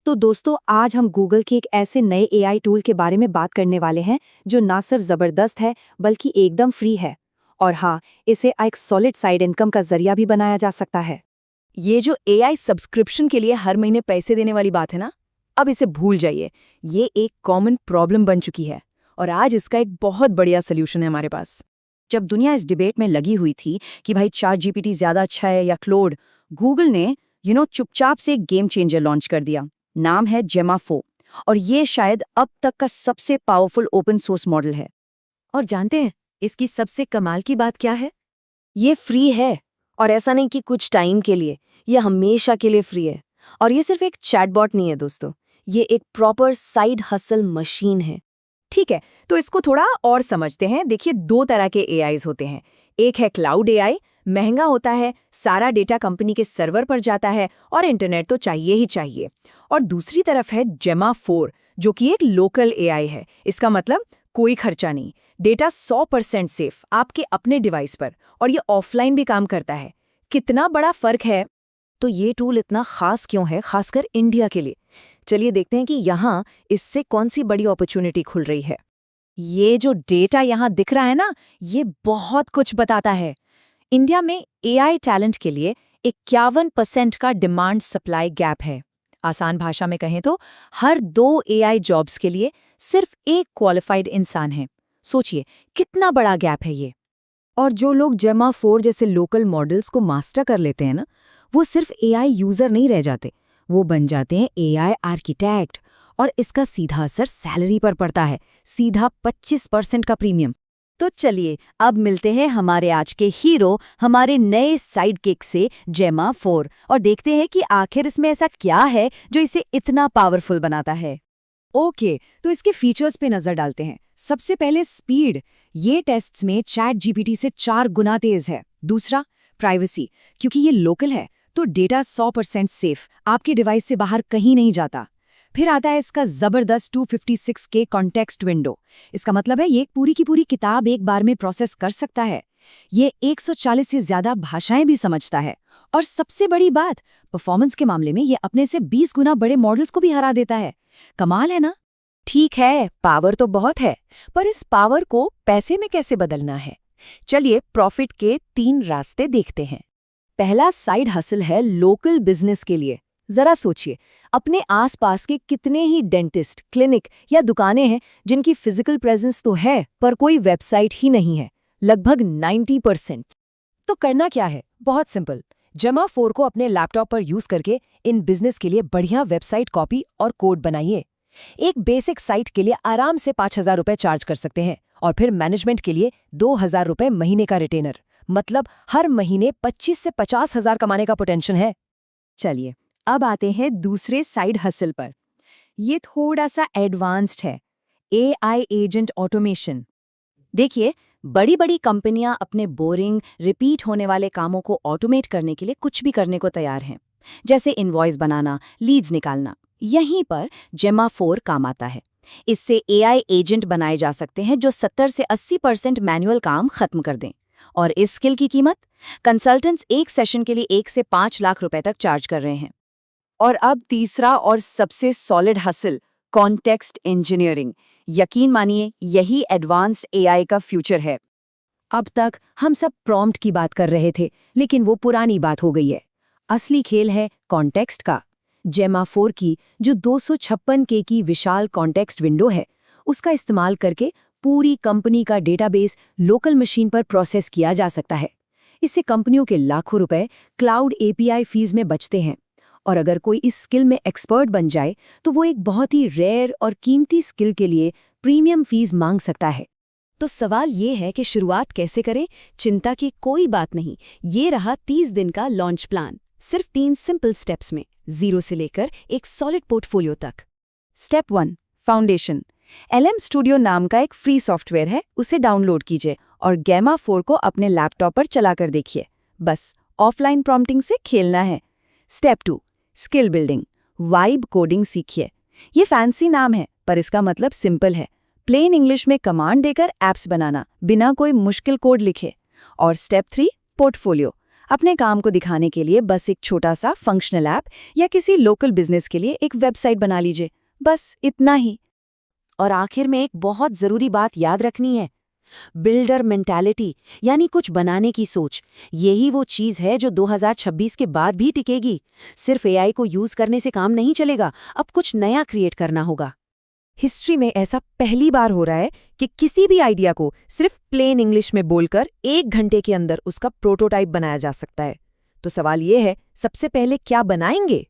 तो दोस्तों आज हम गूगल के एक ऐसे नए एआई टूल के बारे में बात करने वाले हैं जो ना सिर्फ ज़बरदस्त है बल्कि एकदम फ्री है। और हाँ, इसे एक सॉलिड साइड इनकम का जरिया भी बनाया जा सकता है। ये जो एआई सब्सक्रिप्शन के लिए हर महीने पैसे देने वाली बात है ना, अब इसे भूल जाइए। ये एक कॉमन प्रॉब्लम बन चुकी है और आज इसका एक बहुत बढ़िया सोल्यूशन है हमारे पास। जब दुनिया इस डिबेट में लगी हुई थी कि भाई चैट जीपीटी ज्यादा अच्छा है या क्लोड, गूगल ने चुपचाप से एक गेम चेंजर लॉन्च कर दिया। नाम है जेमा 4 और ये शायद अब तक का सबसे पावरफुल ओपन सोर्स मॉडल है। और जानते हैं इसकी सबसे कमाल की बात क्या है? ये फ्री है और ऐसा नहीं कि कुछ टाइम के लिए, ये हमेशा के लिए फ्री है। और ये सिर्फ एक चैटबॉट नहीं है दोस्तों, ये एक प्रॉपर साइड हसल मशीन है। ठीक है, तो इसको थोड़ा और समझते हैं। देखिए, दो तरह के एआईज होते हैं। एक है क्लाउड एआई, महंगा होता है, सारा डेटा कंपनी के सर्वर पर जाता है और इंटरनेट तो चाहिए ही चाहिए। और दूसरी तरफ है जेमा 4, जो कि एक लोकल एआई है। इसका मतलब कोई खर्चा नहीं, डेटा 100% सेफ आपके अपने डिवाइस पर, और ये ऑफलाइन भी काम करता है। कितना बड़ा फर्क है! तो ये टूल इतना खास क्यों है, खासकर इंडिया के लिए? चलिए देखते हैं कि यहाँ इससे कौन सी बड़ी अपॉर्चुनिटी खुल रही है। ये जो डेटा यहाँ दिख रहा है ना, ये बहुत कुछ बताता है। इंडिया में एआई टैलेंट के लिए 51% का डिमांड सप्लाई गैप है। आसान भाषा में कहें तो हर 2 एआई जॉब्स के लिए सिर्फ एक क्वालिफाइड इंसान है। सोचिए कितना बड़ा गैप है ये। और जो लोग जेमा 4 जैसे लोकल मॉडल्स को मास्टर कर लेते हैं ना, वो सिर्फ एआई यूजर नहीं रह जाते, वो बन जाते हैं एआई आर्किटेक्ट। और इसका सीधा असर सैलरी पर पड़ता है, सीधा 25% का प्रीमियम। तो चलिए अब मिलते हैं हमारे आज के हीरो, हमारे नए साइड किक से जेमा 4, और देखते हैं कि आखिर इसमें ऐसा क्या है जो इसे इतना पावरफुल बनाता है। ओके, तो इसके फीचर्स पे नजर डालते हैं। सबसे पहले स्पीड, ये टेस्ट्स में चैट जीपीटी से 4 गुना तेज है। दूसरा, प्राइवेसी, क्योंकि ये लोकल है तो डेटा 100% सेफ, आपके डिवाइस से बाहर कहीं नहीं जाता। फिर आता है इसका जबरदस्त 256K कॉन्टेक्स्ट विंडो। इसका मतलब है ये पूरी की पूरी किताब एक बार में प्रोसेस कर सकता है। ये 140 से ज्यादा भाषाएं भी समझता है। और सबसे बड़ी बात, परफॉर्मेंस के मामले में ये अपने से 20 गुना बड़े मॉडल्स को भी हरा देता है। कमाल है ना? ठीक है, पावर तो बहुत है, पर इस पावर को पैसे में कैसे बदलना है? चलिए प्रॉफिट के 3 रास्ते देखते हैं। पहला साइड हसल है लोकल बिजनेस के लिए। जरा सोचिए, अपने आसपास के कितने ही डेंटिस्ट, क्लिनिक या दुकानें हैं जिनकी फिजिकल प्रेजेंस तो है पर कोई वेबसाइट ही नहीं है, लगभग 90%। तो करना क्या है? बहुत सिंपल। जेमा 4 को अपने लैपटॉप पर यूज करके इन बिजनेस के लिए बढ़िया वेबसाइट कॉपी और कोड बनाइए। एक बेसिक साइट के लिए आराम से 5,000 रुपए चार्ज कर सकते हैं, और फिर मैनेजमेंट के लिए 2,000 रुपए महीने का रिटेनर। मतलब हर महीने 25 से 50,000 कमाने का पोटेंशियल है। चलिए अब आते हैं दूसरे साइड हसल पर। ये थोड़ा सा एडवांस्ड है, एआई एजेंट ऑटोमेशन। देखिए, बड़ी बड़ी कंपनियां अपने बोरिंग, रिपीट होने वाले कामों को ऑटोमेट करने के लिए कुछ भी करने को तैयार हैं, जैसे इनवॉइस बनाना, लीड्स निकालना। यहीं पर जेमा 4 काम आता है। इससे एआई एजेंट बनाए जा सकते हैं जो 70 से 80% मैनुअल काम खत्म कर दें। और इस स्किल की कीमत, कंसल्टेंट्स एक सेशन के लिए 1 से 5 लाख रुपए तक चार्ज कर रहे हैं। और अब तीसरा और सबसे सॉलिड हसल, कॉन्टेक्स्ट इंजीनियरिंग। यकीन मानिए, यही एडवांस्ड एआई का फ्यूचर है। अब तक हम सब प्रॉम्प्ट की बात कर रहे थे, लेकिन वो पुरानी बात हो गई है। असली खेल है कॉन्टेक्स्ट का। जेमा 4 की जो 256K की विशाल कॉन्टेक्स्ट विंडो है, उसका इस्तेमाल करके पूरी कंपनी का डेटाबेस लोकल मशीन पर प्रोसेस किया जा सकता है। इससे कंपनियों के लाखों रुपए क्लाउड एपीआई फीस में बचते हैं। और अगर कोई इस स्किल में एक्सपर्ट बन जाए तो वो एक बहुत ही रेयर और कीमती स्किल के लिए प्रीमियम फीस मांग सकता है। तो सवाल ये है कि शुरुआत कैसे करें? चिंता की कोई बात नहीं, ये रहा 30 दिन का लॉन्च प्लान। सिर्फ 3 सिंपल स्टेप्स में, 0 से लेकर एक सॉलिड पोर्टफोलियो तक। Step 1, foundation. LM स्टूडियो नाम का एक फ्री सॉफ्टवेयर है, उसे डाउनलोड कीजिए और जेमा 4 को अपने लैपटॉप पर चलाकर देखिए। बस ऑफलाइन प्रॉम्प्टिंग से खेलना है। Step 2, skill building. Vibe coding सीखिए। ये फैंसी नाम है पर इसका मतलब सिंपल है, प्लेन इंग्लिश में कमांड देकर एप्स बनाना, बिना कोई मुश्किल कोड लिखे। और स्टेप 3, पोर्टफोलियो। अपने काम को दिखाने के लिए बस एक छोटा सा फंक्शनल ऐप या किसी लोकल बिजनेस के लिए एक वेबसाइट बना लीजिए, बस इतना ही। और आखिर में एक बहुत जरूरी बात याद रखनी है, बिल्डर मेंटालिटी, यानी कुछ बनाने की सोच। यही वो चीज है जो 2026 के बाद भी टिकेगी। सिर्फ एआई को यूज करने से काम नहीं चलेगा, अब कुछ नया क्रिएट करना होगा। हिस्ट्री में ऐसा पहली बार हो रहा है कि किसी भी आइडिया को सिर्फ प्लेन इंग्लिश में बोलकर 1 घंटे के अंदर उसका प्रोटोटाइप बनाया जा सकता है। तो सवाल ये है, सबसे पहले क्या बनाएंगे?